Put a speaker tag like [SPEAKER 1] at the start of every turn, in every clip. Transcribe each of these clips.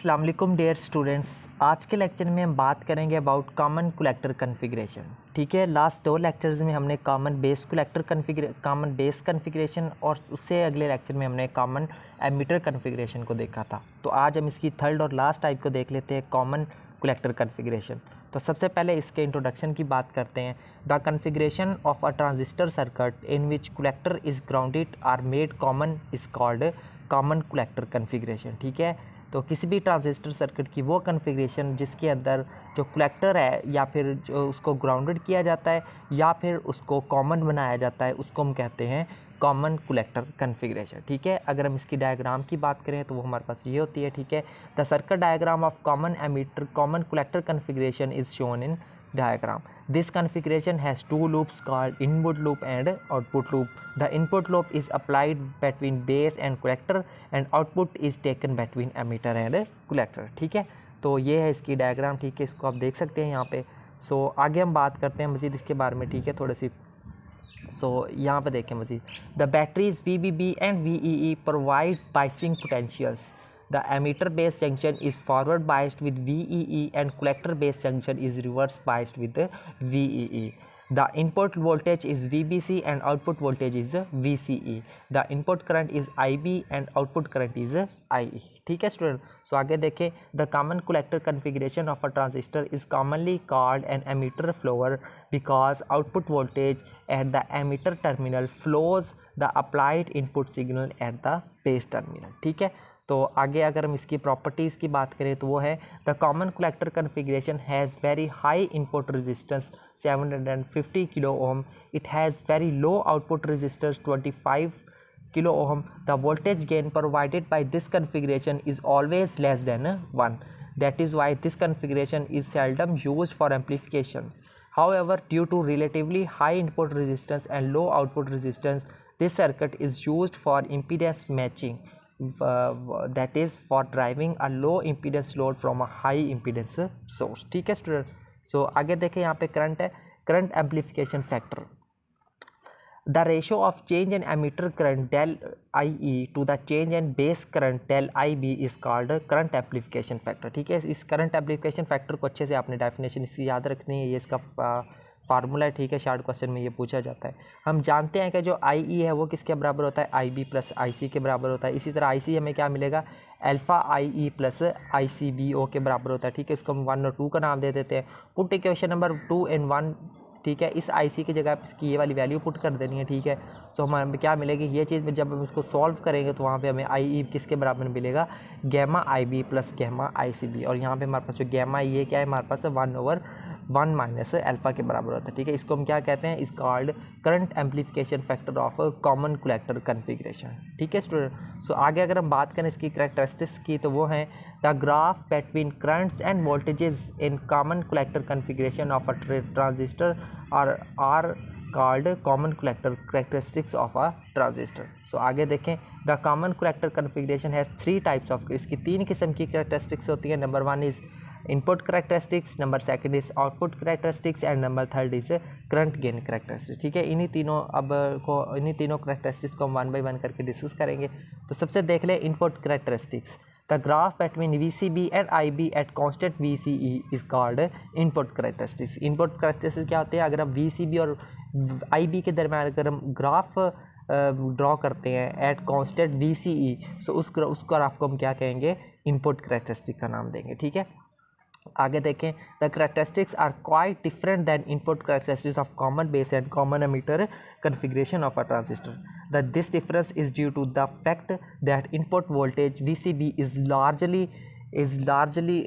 [SPEAKER 1] अस्सलाम वालेकुम dear students. आज के लेक्चर में हम बात करेंगे अबाउट कॉमन कलेक्टर कन्फिग्रेशन। ठीक है, लास्ट दो लेक्चर्स में हमने कॉमन बेस कन्फिग्रेशन और उससे अगले लेक्चर में हमने कॉमन एमीटर कन्फिग्रेशन को देखा था। तो आज हम इसकी थर्ड और लास्ट टाइप को देख लेते हैं, कॉमन कलेक्टर कन्फिग्रेशन। तो सबसे पहले इसके इंट्रोडक्शन की बात करते हैं। The configuration of a transistor circuit in which collector is grounded or made common is called common collector configuration. ठीक है, तो किसी भी ट्रांजिस्टर सर्किट की वो कन्फिग्रेशन जिसके अंदर जो कलेक्टर है या फिर जो उसको ग्राउंडेड किया जाता है या फिर उसको कॉमन बनाया जाता है, उसको हम कहते हैं कॉमन कलेक्टर कन्फिग्रेशन। ठीक है, अगर हम इसकी डायग्राम की बात करें तो वो हमारे पास ये होती है। ठीक है, the circuit diagram of common ammeter common collector configuration is shown in diagram. This configuration has two loops called input loop and output loop. The input loop is applied between base and collector and output is taken between emitter and collector. ठीक है, तो ये है इसकी diagram. ठीक है, इसको आप देख सकते हैं यहाँ पे। सो आगे हम बात करते हैं मज़ीद इसके बारे में। ठीक है, थोड़ी सी यहाँ पे देखें मज़ीद। The batteries VBB and VEE provide biasing potentials. The emitter base junction is forward biased with VEE and collector base junction is reverse biased with VEE. The input voltage is VBC and output voltage is VCE. The input current is IB and output current is IE. ठीक है student, सो आगे देखें। The common collector configuration of a transistor is commonly called an emitter flower because output voltage at the emitter terminal flows the applied input signal at the base terminal. ठीक है, तो आगे अगर हम इसकी प्रॉपर्टीज़ की बात करें तो वो है the common collector configuration has very high input resistance 750 kilo ohm, it has very low output resistance 25 kilo ohm, the voltage gain provided by this configuration is always less than 1, that is why this configuration is seldom used for amplification. However, due to relatively high input resistance and low output resistance, this circuit is used for impedance matching. That is for driving a low impedance load from a high impedance source. ठीक है student, सो आगे देखें। यहाँ पे current है, current amplification factor. The ratio of change in emitter current del IE to the change in base current del IB is called current amplification factor. ठीक है, इस current amplification factor को अच्छे से आपने डेफिनेशन इसकी याद रखनी है। ये इसका फार्मूला है। ठीक है, शार्ट क्वेश्चन में ये पूछा जाता है। हम जानते हैं कि जो IE है वो किसके बराबर होता है, IB प्लस IC के बराबर होता है। इसी तरह IC हमें क्या मिलेगा, अल्फ़ा IE प्लस ICBO के बराबर होता है। ठीक है, इसको हम 1 और 2 का नाम दे देते हैं। Put equation number 2 and 1। ठीक है, इस IC की जगह इसकी ये वाली वैल्यू पुट कर देनी है। ठीक है, तो हमें क्या मिलेगी, ये चीज़ में जब हम इसको सॉल्व करेंगे तो वहाँ पे हमें IE किसके बराबर मिलेगा, gamma IB plus gamma ICB। और यहाँ पे हमारे पास जो गैमा ये क्या है, हमारे पास 1/1 माइनस अल्फ़ा के बराबर होता है। ठीक है, इसको हम क्या कहते हैं, इस called current amplification factor of common collector configuration. ठीक है स्टूडेंट, सो आगे अगर हम बात करें इसकी कैरेक्टरिस्टिक्स की तो वो है the graph between currents and voltages in common collector configuration of a transistor are called common collector characteristics of a transistor. So आगे देखें, the common collector configuration has 3 types of, इसकी 3 किस्म की कैरेक्टरिस्टिक्स होती है। Number 1 is input characteristics, number 2 is output characteristics and number 3 is current gain characteristics. ठीक है, इन्हीं तीनों करेक्टरिस्टिक्स को हम 1 बाय 1 करके डिस्कस करेंगे। तो सबसे देख लें input characteristics. The graph between VCB and IB at constant VCE is called input characteristics. Input characteristics क्या होते हैं, अगर हम VCB और IB के दरम्यान अगर हम ग्राफ ड्रॉ करते हैं एट कॉन्स्टेंट VCE, सो उस ग्राफ को हम क्या कहेंगे, इनपुट करेक्टरिस्टिक का नाम देंगे। ठीक है, आगे देखें, the characteristics are quite different than input characteristics of common base and common emitter configuration of a transistor. This difference is due to the fact that input voltage VCB is largely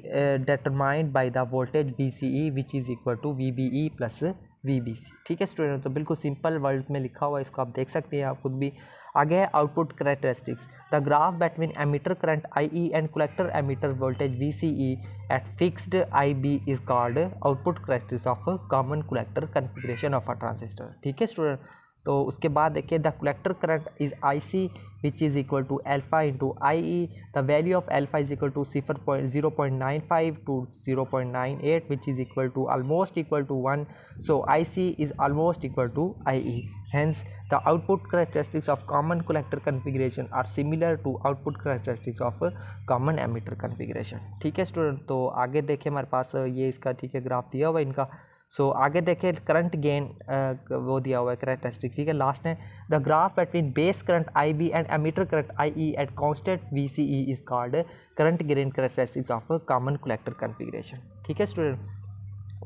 [SPEAKER 1] determined by the voltage VCE which is equal to VBE plus VBC। ठीक है student, तो बिल्कुल simple words में लिखा हुआ है, इसको आप देख सकते हैं आप खुद भी। आगे है output characteristics. The graph between emitter current IE and collector emitter voltage VCE at fixed IB is called output characteristics of common collector configuration of a transistor. ठीक है स्टूडेंट, तो उसके बाद देखिए the collector current is IC which is equal to alpha into IE, the value of alpha is equal to 0.95 to 0.98 which is equal to almost equal to 1, so IC is almost equal to IE. Hence the output characteristics of common collector configuration are similar to output characteristics of common emitter configuration. ठीक है student, तो आगे देखें हमारे पास ये इसका ठीक है ग्राफ दिया हुआ है इनका। सो आगे देखें करंट गेन वो दिया हुआ है कैरेक्टरिस्टिक, ठीक है। लास्ट है the graph between base current IB and emitter current IE at constant VCE is called current gain characteristics of common collector configuration. ठीक है स्टूडेंट,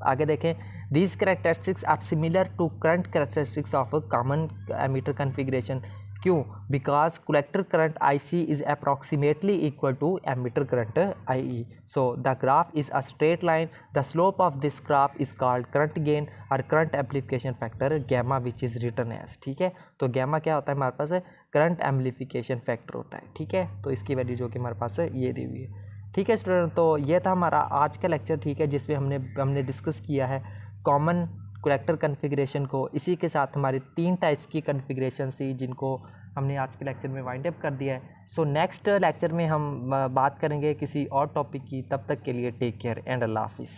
[SPEAKER 1] आगे देखें these characteristics are similar to current characteristics of common emitter configuration. क्यों? Because collector current IC is approximately equal to emitter current IE. So the graph is a straight line, the slope of this graph is called current gain और current amplification factor gamma which is written as. ठीक है, तो gamma क्या होता है हमारे पास current amplification factor होता है। ठीक है, तो इसकी वैल्यू जो कि हमारे पास ये दी हुई है। ठीक है स्टूडेंट, तो ये था हमारा आज का लेक्चर, ठीक है, जिसमें हमने डिस्कस किया है कॉमन कलेक्टर कॉन्फ़िगरेशन को। इसी के साथ हमारी 3 टाइप्स की कॉन्फ़िगरेशन थी जिनको हमने आज के लेक्चर में वाइंड अप कर दिया है। सो नेक्स्ट लेक्चर में हम बात करेंगे किसी और टॉपिक की। तब तक के लिए टेक केयर एंड अल्लाह हाफिज़।